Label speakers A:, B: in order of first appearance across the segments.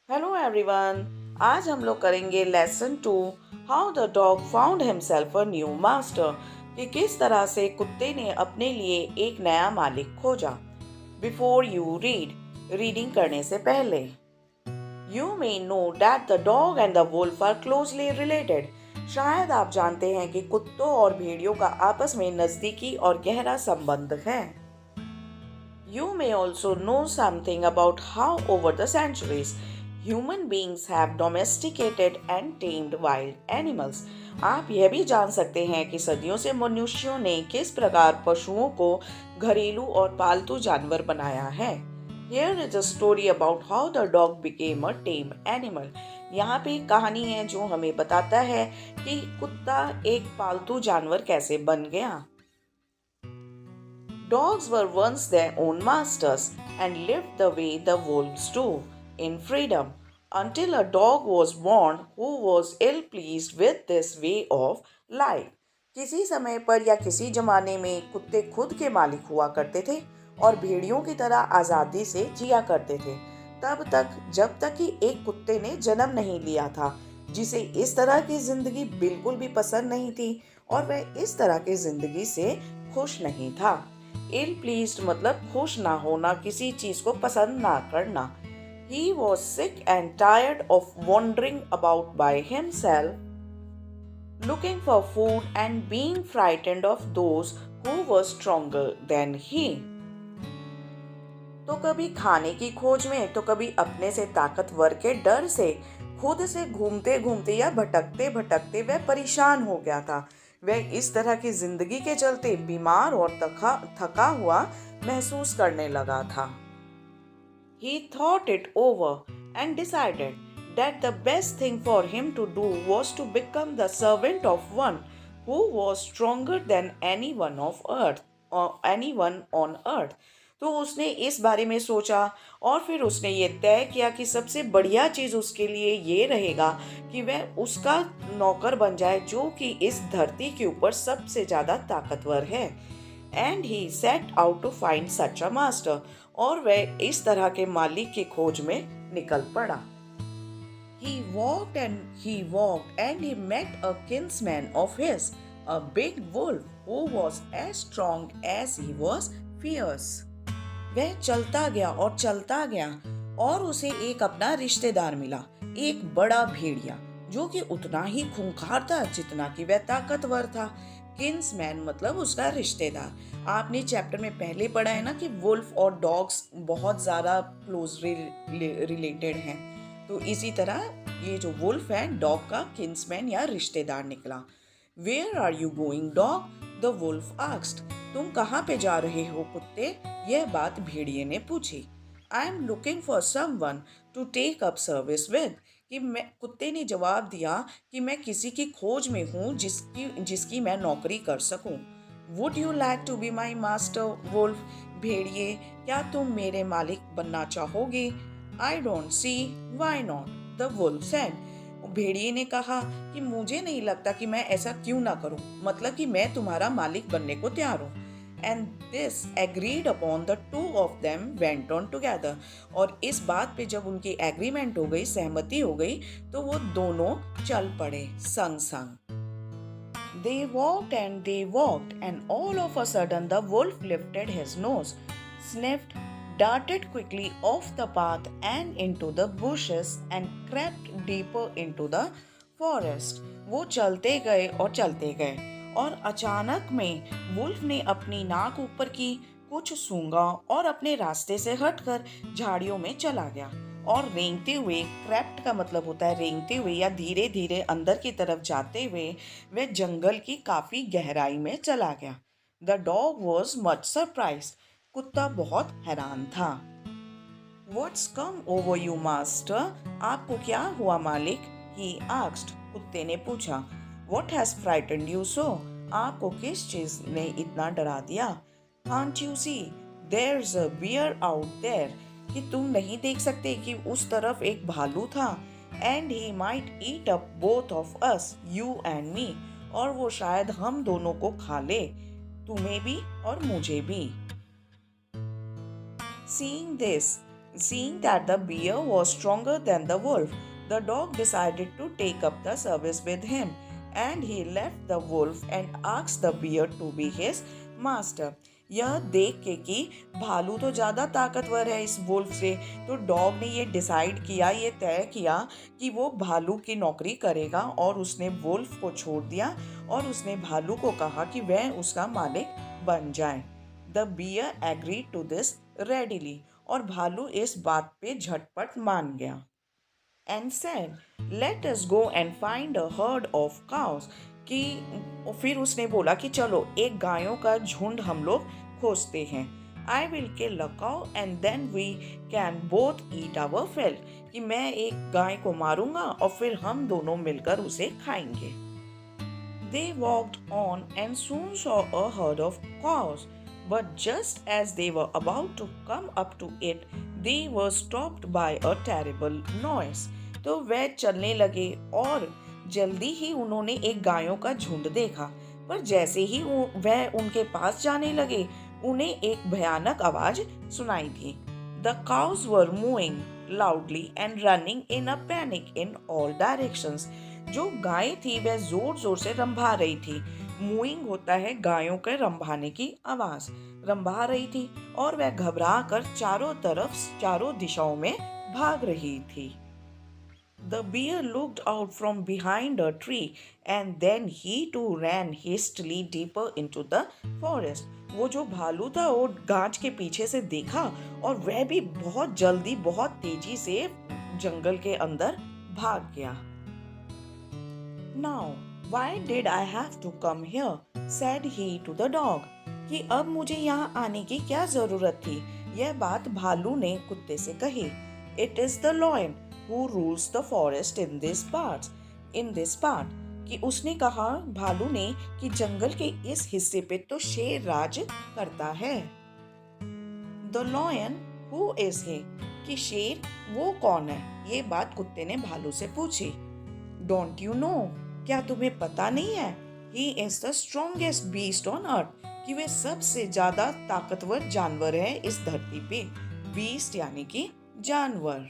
A: Hello everyone. आज हम लोग करेंगे lesson 2, how the dog found himself a new master, कि किस तरह से कुत्ते ने अपने लिए एक नया मालिक खोजा। बिफोर यू रीडिंग करने से पहले, you may know that the dog and the wolf are closely related. शायद आप जानते हैं कि कुत्तों और भेड़ियों का आपस में नजदीकी और गहरा संबंध है। You may also know something about how, over the centuries, human beings have domesticated and tamed wild animals. आप यह भी जान सकते हैं कि सदियों से मनुष्यों ने किस प्रकार पशुओं को घरेलू और पालतू जानवर बनाया है। Here is a story about how the dog became a tame animal. यहाँ पे एक कहानी है जो हमें बताता है कि कुत्ता एक पालतू जानवर कैसे बन गया। Dogs were once their own masters and lived the way the wolves do, in freedom, until a dog was born who was ill pleased with this way of life. किसी समय पर या किसी जमाने में कुत्ते खुद के मालिक हुआ करते थे और भेड़ियों की तरह आज़ादी से जिया करते थे, तब तक जब तक कि एक कुत्ते ने जन्म नहीं लिया था जिसे इस तरह की जिंदगी बिल्कुल भी पसंद नहीं थी और वह इस तरह की जिंदगी से खुश नहीं था। इल प्लीज्ड मतलब खुश ना होना, किसी चीज को पसंद ना करना। He was sick and tired of wandering about by himself, looking for food and being frightened of those who were stronger than he. तो कभी खाने की खोज में तो कभी अपने से ताकतवर के डर से खुद से घूमते घूमते या भटकते भटकते वह परेशान हो गया था। वह इस तरह की जिंदगी के चलते बीमार और थका हुआ महसूस करने लगा था। He thought it over and decided that the best thing for him to do was to become the servant of one who was stronger than anyone on earth. तो उसने इस बारे में सोचा और फिर उसने ये तय किया कि सबसे बढ़िया चीज उसके लिए ये रहेगा कि वह उसका नौकर बन जाए जो कि इस धरती के ऊपर सबसे ज्यादा ताकतवर है। And he set out to find such a master, और वह इस तरह के मालिक की खोज में निकल पड़ा। He walked and he met a kinsman of his, a big wolf who was as strong as he was fierce. वह चलता गया और चलता गया और उसे एक अपना रिश्तेदार मिला, एक बड़ा भेड़िया जो कि उतना ही खूंखार था जितना कि वह ताकतवर था। किन्समैन मतलब उसका रिश्तेदार। आपने चैप्टर में पहले पढ़ा है ना कि वुल्फ और डॉग्स बहुत ज्यादा क्लोज रिलेटेड हैं। तो इसी तरह ये जो वुल्फ है डॉग का किन्समैन या रिश्तेदार निकला। Where are you going dog? The wolf asked. तुम कहाँ पे जा रहे हो कुत्ते? यह बात भेड़िए ने पूछी। I am looking for someone to take up service with, कि मैं कुत्ते ने जवाब दिया कि मैं किसी की खोज में हूँ जिसकी मैं नौकरी कर सकूं। Would you like to be my master wolf? भेड़िए, क्या तुम मेरे मालिक बनना चाहोगे? I don't see why not, the wolf said. भेड़िए ने कहा कि मुझे नहीं लगता कि मैं ऐसा क्यों ना करूं, मतलब कि मैं तुम्हारा मालिक बनने को तैयार हूं। And this agreed upon the two of them went on together, और इस बात पे जब उनकी एग्रीमेंट हो गई, सहमति हो गई, तो वो दोनों चल पड़े संग संग। They walked, and all of a sudden the wolf lifted his nose, sniffed, darted quickly off the path and into the bushes, and crept deeper into the forest. वो चलते गए और चलते गए और अचानक में वुल्फ ने अपनी नाक ऊपर की, कुछ सूंघा और अपने रास्ते से हटकर झाड़ियों में चला गया और रेंगते हुए, क्रेप्ट का मतलब होता है रेंगते हुए या धीरे धीरे अंदर की तरफ जाते हुए, वह जंगल की काफी गहराई में चला गया। The dog was much surprise. कुत्ता बहुत हैरान था। What's come over you, master? आपको क्या हुआ मालिक? He asked. कुत्ते ने पूछा। What has frightened you so? आपको किस चीज ने इतना डरा दिया? Can't you see? There's a bear out there. कि तुम नहीं देख सकते कि उस तरफ एक भालू था। And he might eat up both of us, you and me. और वो शायद हम दोनों को खा ले, तुम्हें भी और मुझे भी। Seeing this, Seeing that the bear was stronger than the wolf, the dog decided to take up the service with him, and he left the wolf and asked the bear to be his master. यह देख के कि भालू तो ज़्यादा ताकतवर है इस वुल्फ से, तो डॉग ने ये डिसाइड किया, ये तय किया कि वो भालू की नौकरी करेगा, और उसने वुल्फ को छोड़ दिया और उसने भालू को कहा कि वह उसका मालिक बन जाए. The bear agree to this readily, और भालू इस बात पे झटपट मान गया. And said, let us go and find a herd of cows, कि फिर उसने बोला कि चलो एक गायों का झुंड हम लोग खोजते हैं. I will kill a cow and then we can both eat our fill, कि मैं एक गाय को मारूंगा और फिर हम दोनों मिलकर उसे खाएंगे. They walked on and soon saw a herd of cows, but just as they were about to come up to it, they were stopped by a terrible noise. तो वह चलने लगे और जल्दी ही उन्होंने एक गायों का झुंड देखा, पर जैसे ही वह उनके पास जाने लगे, उन्हें एक भयानक आवाज सुनाई दी. The cows were mooing loudly and running in a panic in all directions. जो गाय थी वह जोर जोर से रंभा रही थी. मूइंग होता है गायों के रंभाने की आवाज. रंभा रही थी और वह घबरा कर चारों तरफ, चारों दिशाओं में भाग रही थी. The bear looked out from behind a tree and then he too ran hastily deeper into the forest. वो जो भालू था वो गाछ के पीछे से देखा और वह भी बहुत जल्दी, बहुत तेजी से जंगल के अंदर भाग गया. Now, why did I have to come here? said he to the dog. कि अब मुझे यहाँ आने की क्या जरूरत थी? यह बात भालू ने कुत्ते से कही. It is the lion who rules the forest in this part. कि उसने कहा, भालू ने, कि जंगल के इस हिस्से पे तो शेर राज करता है. The lion, who is he? कि शेर वो कौन है? ये बात कुत्ते ने भालू से पूछी. Don't you know? क्या तुम्हें पता नहीं है? He is the strongest beast on earth. कि वे सबसे ज्यादा ताकतवर जानवर है इस धरती पे. Beast यानी कि जानवर.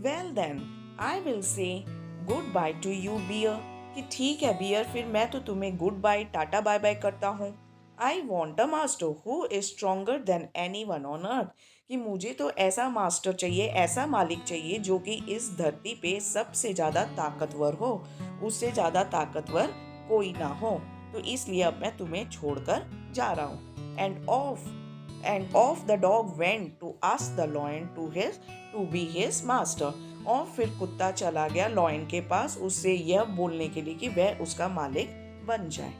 A: Well then, I will say goodbye to you, bear. कि ठीक है बियर, फिर मैं तो तुम्हें good bye, tata bye bye करता हूँ. I want a master who is stronger than anyone on earth. कि मुझे तो ऐसा मास्टर चाहिए, ऐसा मालिक चाहिए जो कि इस धरती पे सबसे ज़्यादा ताकतवर हो. उससे ज़्यादा ताकतवर कोई ना हो. तो इसलिए अब मैं तुम्हें छोड़कर जा रहा हूँ. And off the dog went to ask the lion to be his master. और फिर कुत्ता चला गया लॉयन के पास उससे यह बोलने के लिए कि वह उसका मालिक बन जाए.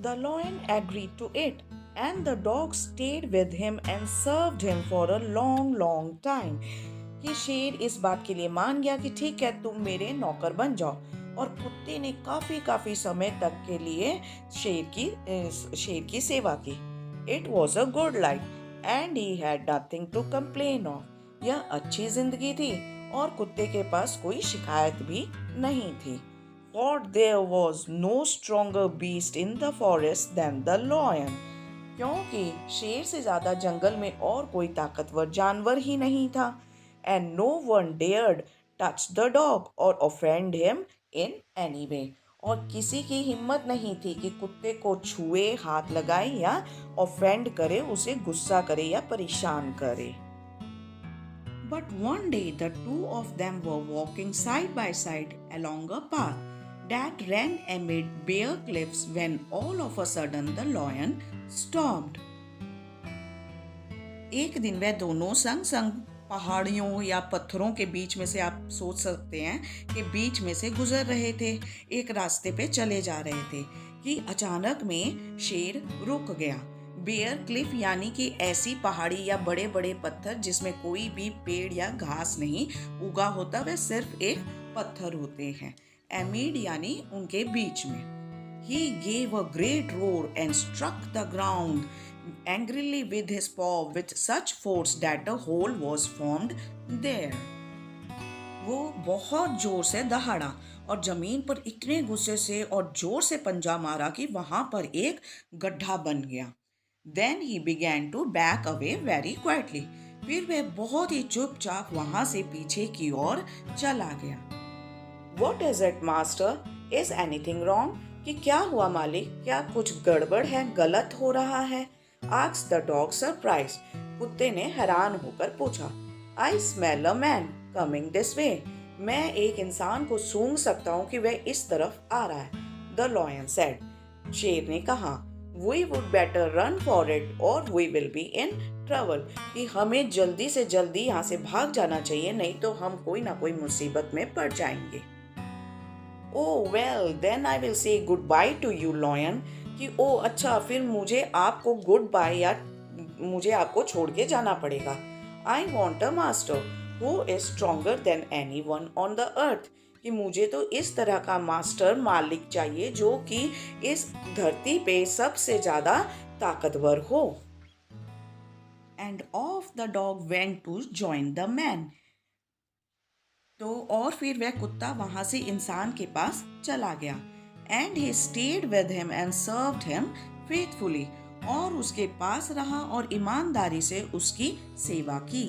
A: The lion agreed to it, and the dog stayed with him and served him for a long, long time. कि शेर इस बात के लिए मान गया कि ठीक है, तुम मेरे नौकर बन जाओ. और कुत्ते ने काफी समय तक के लिए शेर की सेवा की. It was a good life, and he had nothing to complain of. यह अच्छी जिंदगी थी और कुत्ते के पास कोई शिकायत भी नहीं थी. For there was no stronger beast in the forest than the lion. क्योंकि शेर से ज्यादा जंगल में और कोई ताकतवर जानवर ही नहीं था. And no one dared touch the dog or offend him in any way. और किसी की हिम्मत नहीं थी कि कुत्ते को छुए, हाथ लगाए या ऑफेंड करे, उसे गुस्सा करे या परेशान करे. But one day the two of them were walking side by side along a path that ran amid bare cliffs when all of a sudden the lion stopped. एक दिन वे दोनों संग संग पहाड़ियों या पत्थरों के बीच में से, आप सोच सकते हैं कि बीच में से गुजर रहे थे, एक रास्ते पे चले जा रहे थे कि अचानक में शेर रुक गया. बेयर क्लिफ यानी कि ऐसी पहाड़ी या बड़े बड़े पत्थर जिसमें कोई भी पेड़ या घास नहीं उगा होता, वह सिर्फ एक पत्थर होते हैं. एमिड यानी उनके बीच में. He gave a great roar and struck the ground angrily with his paw with such force that a hole was formed there. वो बहुत जोर से दहाड़ा और जमीन पर इतने गुस्से से और जोर से पंजा मारा कि वहां पर एक गड्ढा बन गया. Then he began to back away very quietly. फिर वह बहुत ही चुपचाप वहां से पीछे की ओर चला गया। What is it, master? Is anything wrong? कि क्या हुआ मालिक? क्या कुछ गड़बड़ है, गलत हो रहा है? Asked the dog surprised. कुत्ते ने हैरान होकर पूछा। I smell a man coming this way. मैं एक इंसान को सूंघ सकता हूँ कि वह इस तरफ आ रहा है। The lion said. शेर ने कहा, We would better run for it or we will be in trouble. कि हमें जल्दी से जल्दी यहाँ से भाग जाना चाहिए, नहीं तो हम कोई ना कोई मुसीबत में पड़ जाएंगे। Oh well, then I will say goodbye to you, lion. कि ओ अच्छा, फिर मुझे आपको गुड बाय या मुझे आपको छोड़ के जाना पड़ेगा। I want a master who is stronger than anyone on the earth. कि मुझे तो इस तरह का मास्टर, मालिक चाहिए जो कि इस धरती पे सबसे ज्यादा ताकतवर हो। And off the dog went to join the man. तो और फिर वह कुत्ता वहां से इंसान के पास चला गया। And he stayed with him and served him faithfully, और उसके पास रहा और ईमानदारी से उसकी सेवा की।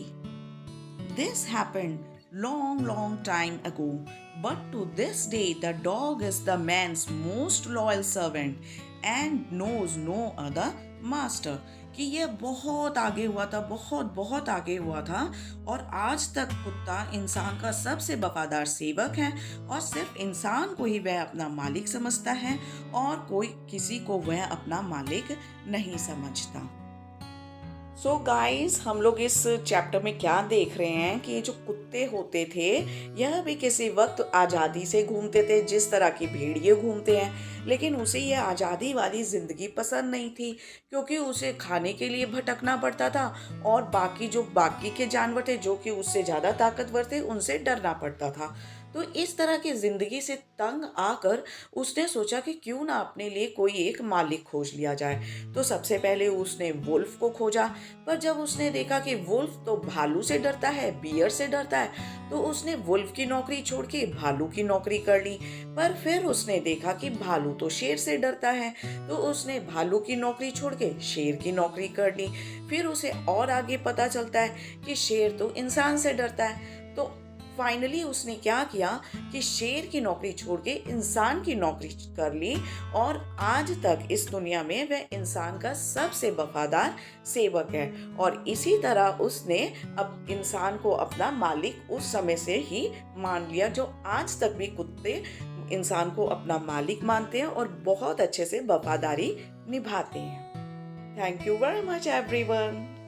A: This happened long time ago, but to this day the dog is the man's most loyal servant and knows no other master. कि यह बहुत आगे हुआ था, बहुत आगे हुआ था, और आज तक कुत्ता इंसान का सबसे वफादार सेवक है और सिर्फ इंसान को ही वह अपना मालिक समझता है और कोई किसी को वह अपना मालिक नहीं समझता। सो गाइस, हम लोग इस चैप्टर में क्या देख रहे हैं कि जो कुत्ते होते थे यह भी किसी वक्त आज़ादी से घूमते थे, जिस तरह की भेड़िए घूमते हैं, लेकिन उसे यह आज़ादी वाली ज़िंदगी पसंद नहीं थी क्योंकि उसे खाने के लिए भटकना पड़ता था और बाकी के जानवर थे जो कि उससे ज़्यादा ताकतवर थे उनसे डरना पड़ता था। तो इस तरह की ज़िंदगी से तंग आकर उसने सोचा कि क्यों ना अपने लिए कोई एक मालिक खोज लिया जाए। तो सबसे पहले उसने वुल्फ को खोजा, पर जब उसने देखा कि वुल्फ तो भालू से डरता है, बियर से डरता है, तो उसने वुल्फ की नौकरी छोड़ के भालू की नौकरी कर ली। पर फिर उसने देखा कि भालू तो शेर से डरता है, तो उसने भालू की नौकरी छोड़ के शेर की नौकरी कर ली। फिर उसे और आगे पता चलता है कि शेर तो इंसान से डरता है, तो फाइनली उसने क्या किया कि शेर की नौकरी छोड़ के इंसान की नौकरी कर ली और आज तक इस दुनिया में वह इंसान का सबसे वफादार सेवक है। और इसी तरह उसने अब इंसान को अपना मालिक उस समय से ही मान लिया, जो आज तक भी कुत्ते इंसान को अपना मालिक मानते हैं और बहुत अच्छे से वफादारी निभाते हैं। Thank you very much everyone.